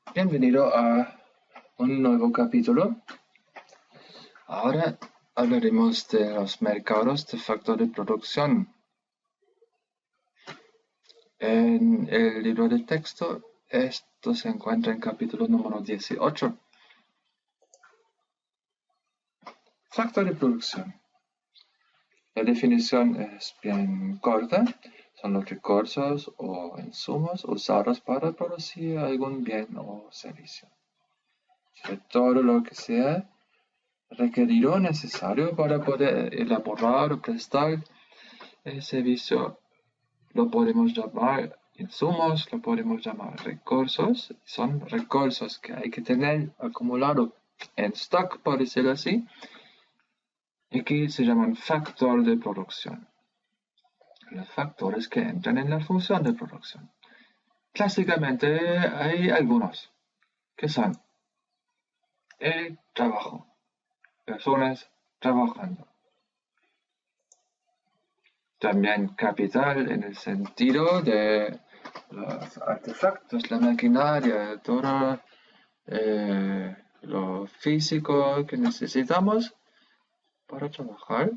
Bienvenido a un nuevo capítulo. Ahora hablaremos de los mercados de factor de producción. En el libro de texto, esto se encuentra en capítulo número 18. Factor de producción. La definición es bien corta. Son los recursos o insumos usados para producir algún bien o servicio. De todo lo que sea requerido necesario para poder elaborar o prestar el servicio lo podemos llamar insumos, lo podemos llamar recursos. Son recursos que hay que tener acumulado en stock, por decirlo así, y que se llaman factor de producción. Los factores que entran en la función de producción. Clásicamente hay algunos que son el trabajo, personas trabajando. También capital en el sentido de los artefactos, la maquinaria, todo lo físico que necesitamos para trabajar,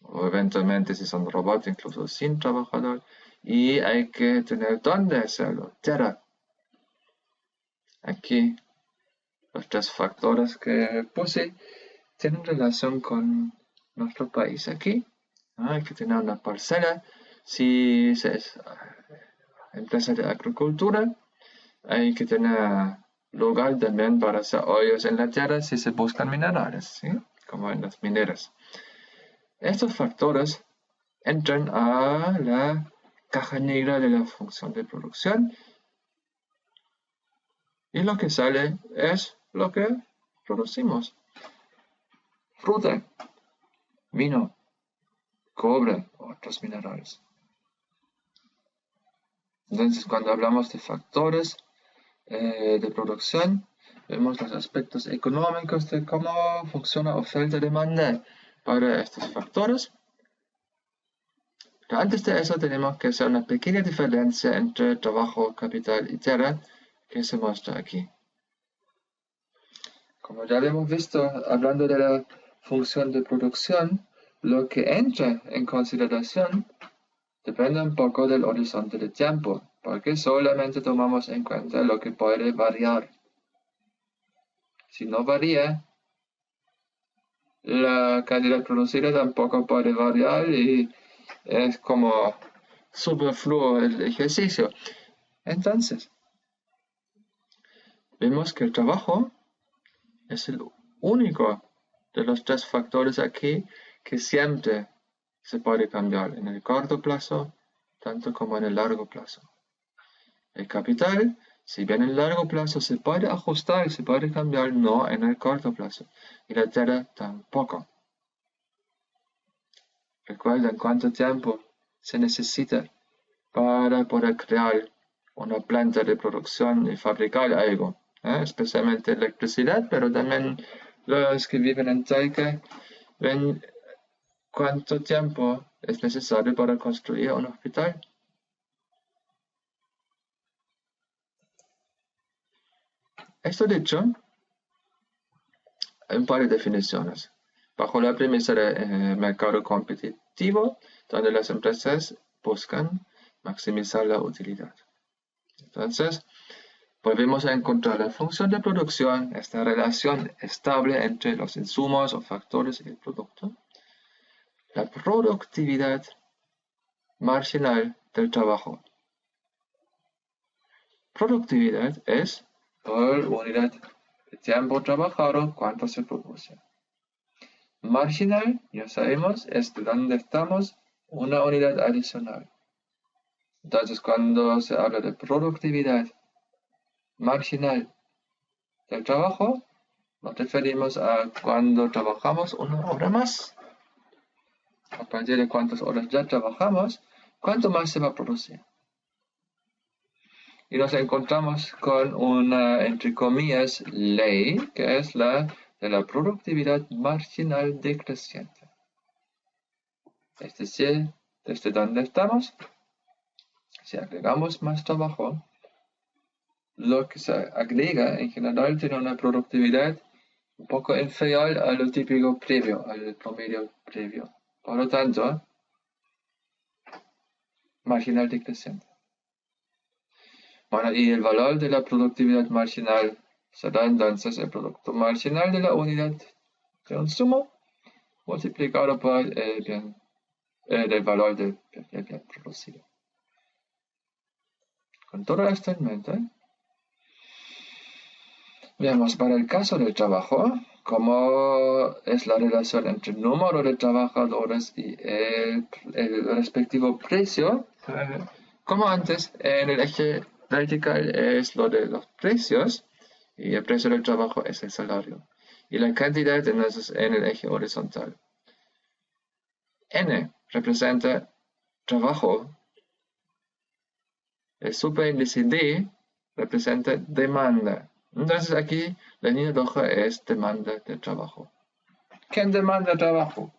o eventualmente si son robots, incluso sin trabajador, y hay que tener dónde hacerlo, tierra. Aquí los tres factores que puse tienen relación con nuestro país aquí. Hay que tener una parcela. Si es empresa de agricultura, hay que tener lugar también para hacer hoyos en la tierra si se buscan minerales, ¿sí? Como en las mineras. Estos factores entran a la caja negra de la función de producción y lo que sale es lo que producimos. Fruta, vino, cobre, otros minerales. Entonces, cuando hablamos de factores de producción, vemos los aspectos económicos de cómo funciona oferta-demanda para estos factores. Pero antes de eso tenemos que hacer una pequeña diferencia entre trabajo, capital y tierra que se muestra aquí. Como ya lo hemos visto, hablando de la función de producción, lo que entra en consideración depende un poco del horizonte de tiempo, porque solamente tomamos en cuenta lo que puede variar. Si no varía, la cantidad producida tampoco puede variar y es como superfluo el ejercicio. Entonces, vemos que el trabajo es el único de los tres factores aquí que siempre se puede cambiar en el corto plazo, tanto como en el largo plazo. El capital, si bien en el largo plazo se puede ajustar y se puede cambiar, no en el corto plazo. Y la tierra tampoco. Recuerden cuánto tiempo se necesita para poder crear una planta de producción y fabricar algo, especialmente electricidad, pero también los que viven en Taika ven cuánto tiempo es necesario para construir un hospital. Esto dicho, hay un par de definiciones. Bajo la premisa de mercado competitivo, donde las empresas buscan maximizar la utilidad. Entonces, volvemos a encontrar la función de producción, esta relación estable entre los insumos o factores y el producto. La productividad marginal del trabajo. Productividad es por unidad de tiempo trabajado cuánto se produce. Marginal, ya sabemos, es de donde estamos una unidad adicional. Entonces, cuando se habla de productividad marginal del trabajo, nos referimos a cuando trabajamos una hora más. A partir de cuántas horas ya trabajamos, cuánto más se va a producir. Y nos encontramos con una, entre comillas, ley, que es la de la productividad marginal decreciente. Es decir, desde donde estamos, si agregamos más trabajo, lo que se agrega en general tiene una productividad un poco inferior a lo típico previo, al promedio previo. Por lo tanto, marginal decreciente. Bueno, y el valor de la productividad marginal será entonces el producto marginal de la unidad de consumo multiplicado por el valor del bien producido. Con todo esto en mente, veamos para el caso del trabajo, cómo es la relación entre el número de trabajadores y el respectivo precio. Como antes, en el eje vertical es lo de los precios y el precio del trabajo es el salario. Y la cantidad entonces en el eje horizontal. N representa trabajo. El superíndice D representa demanda. Entonces aquí la línea roja es demanda de trabajo. ¿Quién demanda trabajo?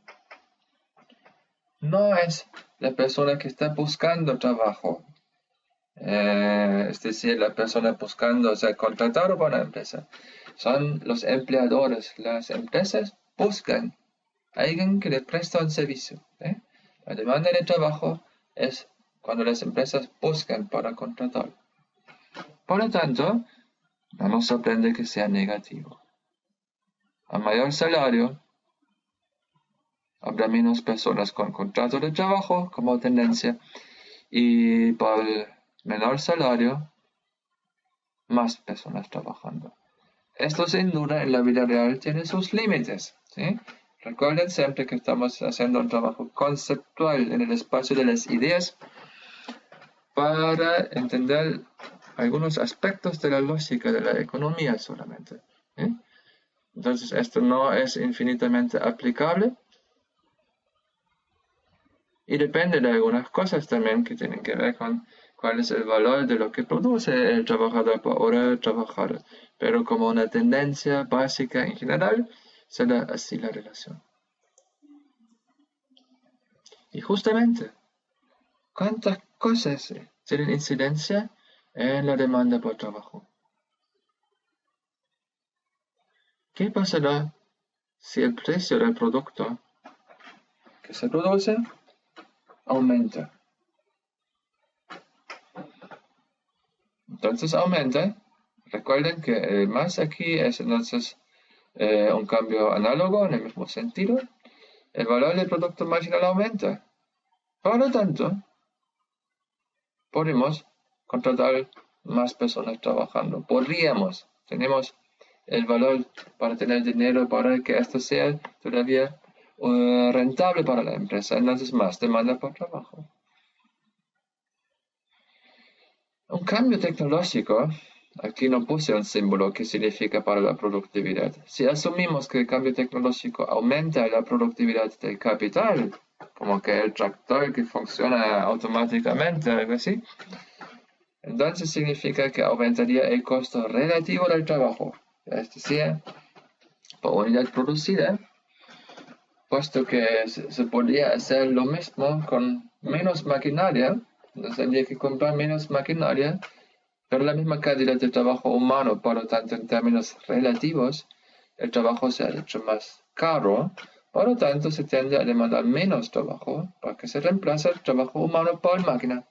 No es la persona que está buscando trabajo. Es decir, la persona buscando ser contratado por una empresa. Son los empleadores. Las empresas buscan a alguien que les presta un servicio. La demanda de trabajo es cuando las empresas buscan para contratar. Por lo tanto, no nos sorprende que sea negativo. A mayor salario, habrá menos personas con contrato de trabajo como tendencia y por menor salario, más personas trabajando. Esto sin duda en la vida real tiene sus límites. ¿Sí? Recuerden siempre que estamos haciendo un trabajo conceptual en el espacio de las ideas para entender algunos aspectos de la lógica de la economía solamente. Entonces esto no es infinitamente aplicable y depende de algunas cosas también que tienen que ver con cuál es el valor de lo que produce el trabajador por hora trabajada. Pero como una tendencia básica en general, será así la relación. Y justamente, ¿cuántas cosas tienen incidencia en la demanda por trabajo? ¿Qué pasará si el precio del producto que se produce aumenta? Entonces aumenta. Recuerden que el más aquí es entonces un cambio análogo en el mismo sentido. El valor del producto marginal aumenta. Por lo tanto, podemos contratar más personas trabajando. Tenemos el valor para tener dinero para que esto sea todavía rentable para la empresa. Entonces, más demanda por trabajo. Un cambio tecnológico, aquí no puse un símbolo que significa para la productividad. Si asumimos que el cambio tecnológico aumenta la productividad del capital, como que el tractor que funciona automáticamente, algo así, entonces significa que aumentaría el costo relativo del trabajo, es decir, por unidad producida, puesto que se podría hacer lo mismo con menos maquinaria, entonces habría que comprar menos maquinaria, pero la misma cantidad de trabajo humano, por lo tanto, en términos relativos, el trabajo se ha hecho más caro, por lo tanto, se tiende a demandar menos trabajo para que se reemplace el trabajo humano por máquina.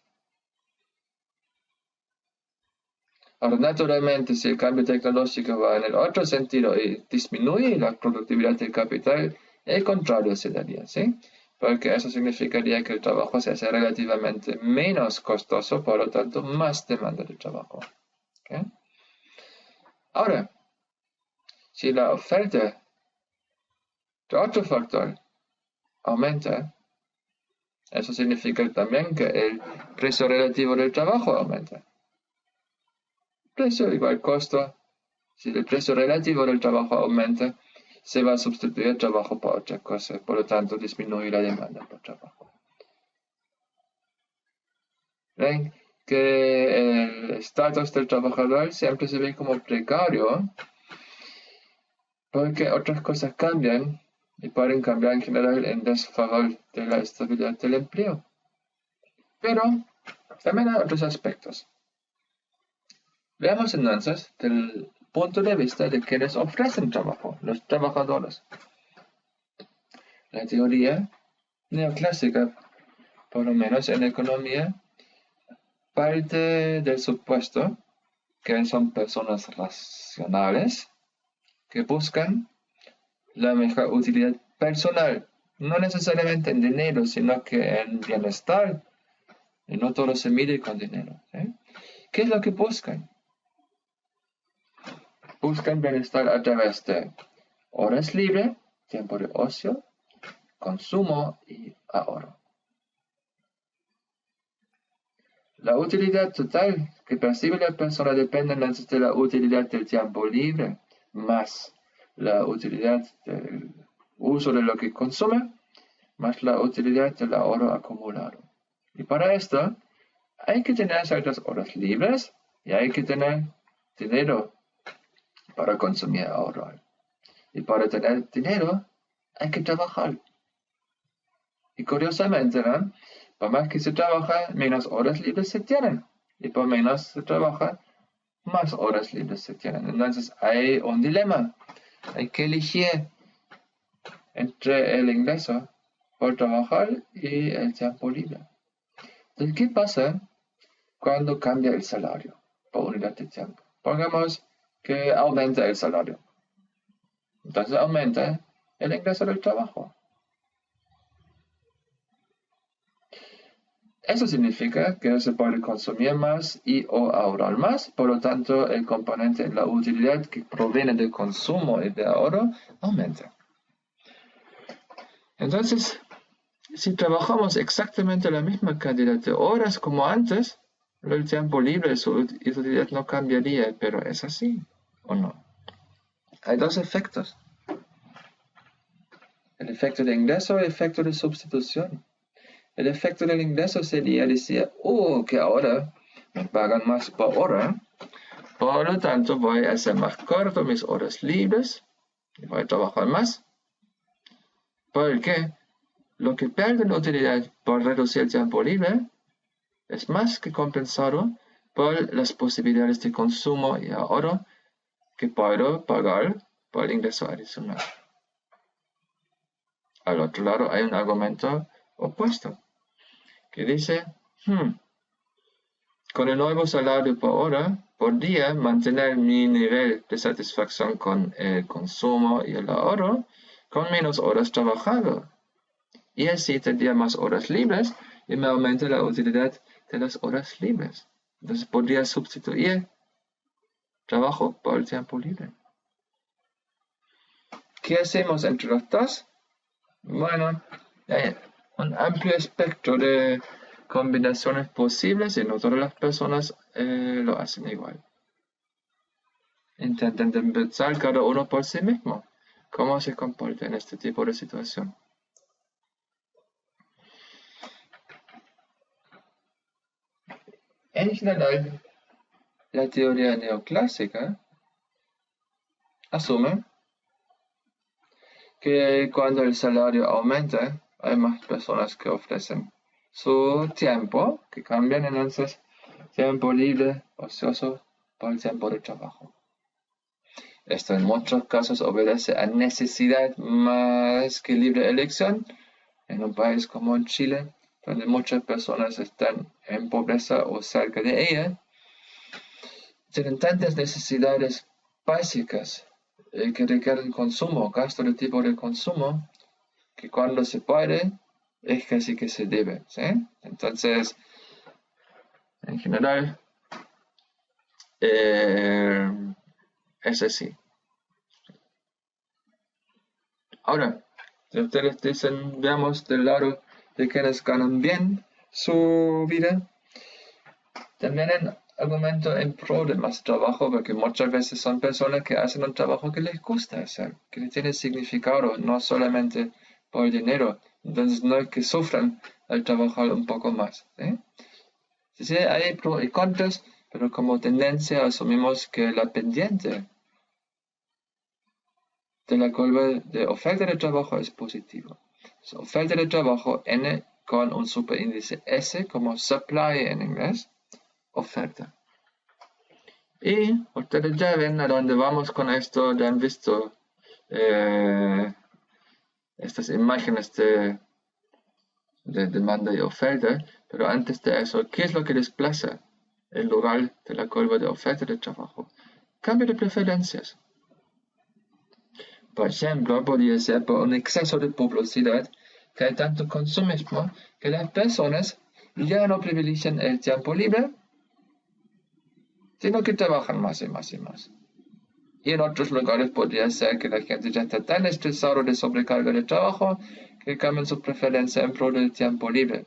Ahora, naturalmente, si el cambio tecnológico va en el otro sentido y disminuye la productividad del capital, el contrario se daría, ¿sí? Porque eso significaría que el trabajo se hace relativamente menos costoso, por lo tanto, más demanda de trabajo. ¿Okay? Ahora, si la oferta de otro factor aumenta, eso significa también que el precio relativo del trabajo aumenta. Precio igual costo. Si el precio relativo del trabajo aumenta, se va a sustituir el trabajo por otra cosa, por lo tanto disminuye la demanda por trabajo. Ven que el estatus del trabajador siempre se ve como precario, porque otras cosas cambian y pueden cambiar en general en desfavor de la estabilidad del empleo. Pero también hay otros aspectos. Veamos entonces del punto de vista de quienes ofrecen trabajo, los trabajadores. La teoría neoclásica, por lo menos en economía, parte del supuesto que son personas racionales que buscan la mejor utilidad personal, no necesariamente en dinero, sino que en bienestar, y no todo se mide con dinero. ¿Qué es lo que buscan? Buscan bienestar a través de horas libres, tiempo de ocio, consumo y ahorro. La utilidad total que percibe la persona depende entonces de la utilidad del tiempo libre, más la utilidad del uso de lo que consume, más la utilidad del ahorro acumulado. Y para esto hay que tener ciertas horas libres y hay que tener dinero para consumir y ahorrar. Y para tener dinero hay que trabajar. Y curiosamente, ¿no? Por más que se trabaja, menos horas libres se tienen. Y por menos se trabaja, más horas libres se tienen. Entonces hay un dilema. Hay que elegir entre el ingreso por trabajar y el tiempo libre. Entonces, ¿qué pasa cuando cambia el salario por unidad de tiempo? Pongamos que aumenta el salario. Entonces aumenta el ingreso del trabajo. Eso significa que se puede consumir más y o ahorrar más, por lo tanto el componente en la utilidad que proviene del consumo y de ahorro aumenta. Entonces, si trabajamos exactamente la misma cantidad de horas como antes, el tiempo libre y su utilidad no cambiaría, pero ¿es así o no? Hay dos efectos. El efecto de ingreso y el efecto de sustitución. El efecto del ingreso sería decir, que ahora me pagan más por hora, por lo tanto voy a hacer más corto mis horas libres y voy a trabajar más, porque lo que pierde en utilidad por reducir el tiempo libre es más que compensado por las posibilidades de consumo y ahorro que puedo pagar por el ingreso adicional. Al otro lado hay un argumento opuesto que dice, con el nuevo salario por hora, podría mantener mi nivel de satisfacción con el consumo y el ahorro con menos horas trabajado. Y así tendría más horas libres y me aumenta la utilidad de las horas libres. Entonces podría sustituir trabajo por el tiempo libre. ¿Qué hacemos entre los dos? Bueno, hay un amplio espectro de combinaciones posibles y no todas las personas lo hacen igual. Intenten pensar cada uno por sí mismo cómo se comporta en este tipo de situación. En general, la teoría neoclásica asume que cuando el salario aumenta, hay más personas que ofrecen su tiempo, que cambian entonces tiempo libre, ocioso, por el tiempo de trabajo. Esto en muchos casos obedece a necesidad más que libre elección. En un país como Chile, donde muchas personas están en pobreza o cerca de ella, tienen tantas necesidades básicas que requieren consumo, gasto de tipo de consumo, que cuando se puede, es casi que se debe, ¿sí? Entonces, en general, es así. Ahora, si ustedes dicen, veamos del lado de quienes ganan bien su vida, también hay argumento en pro de más trabajo, porque muchas veces son personas que hacen un trabajo que les gusta hacer, que tiene significado, no solamente por dinero. Entonces no es que sufran al trabajar un poco más. Sí, hay pros y contras, pero como tendencia asumimos que la pendiente de la curva de oferta de trabajo es positiva. Oferta de trabajo N con un superíndice S como supply en inglés, oferta. Y ustedes ya ven a dónde vamos con esto, ya han visto estas imágenes de demanda y oferta, pero antes de eso, ¿qué es lo que desplaza el lugar de la curva de oferta de trabajo? Cambio de preferencias. Por ejemplo, podría ser por un exceso de publicidad, que hay tanto consumismo que las personas ya no privilegian el tiempo libre, sino que trabajan más y más y más. Y en otros lugares podría ser que la gente ya está tan estresada de sobrecarga de trabajo que cambian su preferencia en pro del tiempo libre.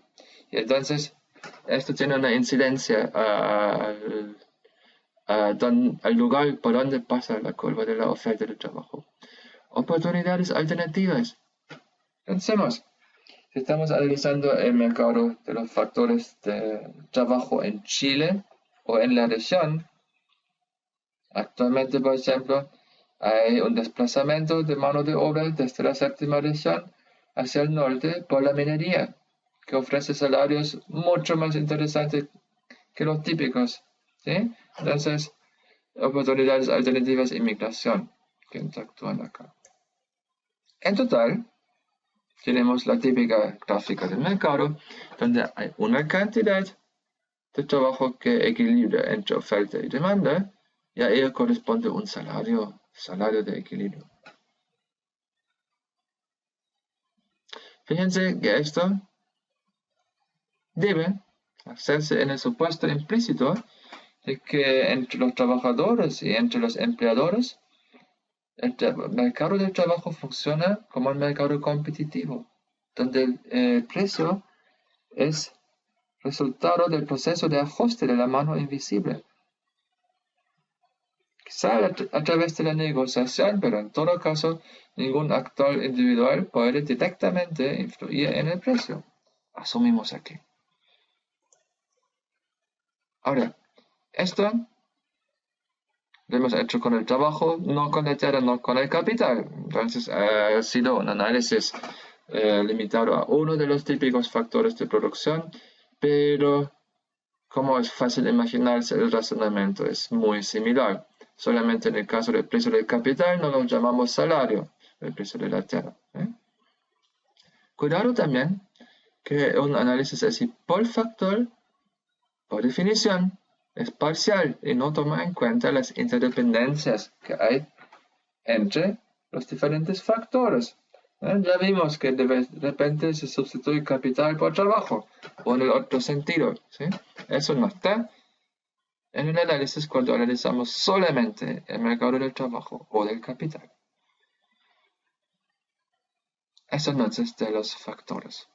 Y entonces, esto tiene una incidencia al lugar por donde pasa la curva de la oferta de trabajo. Oportunidades alternativas. Pensemos, si estamos analizando el mercado de los factores de trabajo en Chile o en la región, actualmente, por ejemplo, hay un desplazamiento de mano de obra desde la séptima región hacia el norte por la minería, que ofrece salarios mucho más interesantes que los típicos, ¿sí? Entonces, oportunidades alternativas e inmigración que interactúan acá. En total, tenemos la típica gráfica del mercado, donde hay una cantidad de trabajo que equilibra entre oferta y demanda, y a ello corresponde un salario de equilibrio. Fíjense que esto debe hacerse en el supuesto implícito de que entre los trabajadores y entre los empleadores, el mercado del trabajo funciona como un mercado competitivo, donde el precio es resultado del proceso de ajuste de la mano invisible. Quizá a través de la negociación, pero en todo caso, ningún actor individual puede directamente influir en el precio. Asumimos aquí. Ahora, esto lo hemos hecho con el trabajo, no con la tierra, no con el capital. Entonces, ha sido un análisis limitado a uno de los típicos factores de producción, pero como es fácil imaginarse, el razonamiento es muy similar. Solamente en el caso del precio del capital no lo llamamos salario, el precio de la tierra. Cuidado también que un análisis así por factor, por definición, es parcial y no toma en cuenta las interdependencias que hay entre los diferentes factores. Ya vimos que de repente se sustituye capital por trabajo, o en el otro sentido. ¿Sí? Eso no está en el análisis cuando analizamos solamente el mercado del trabajo o del capital. Eso no es de los factores.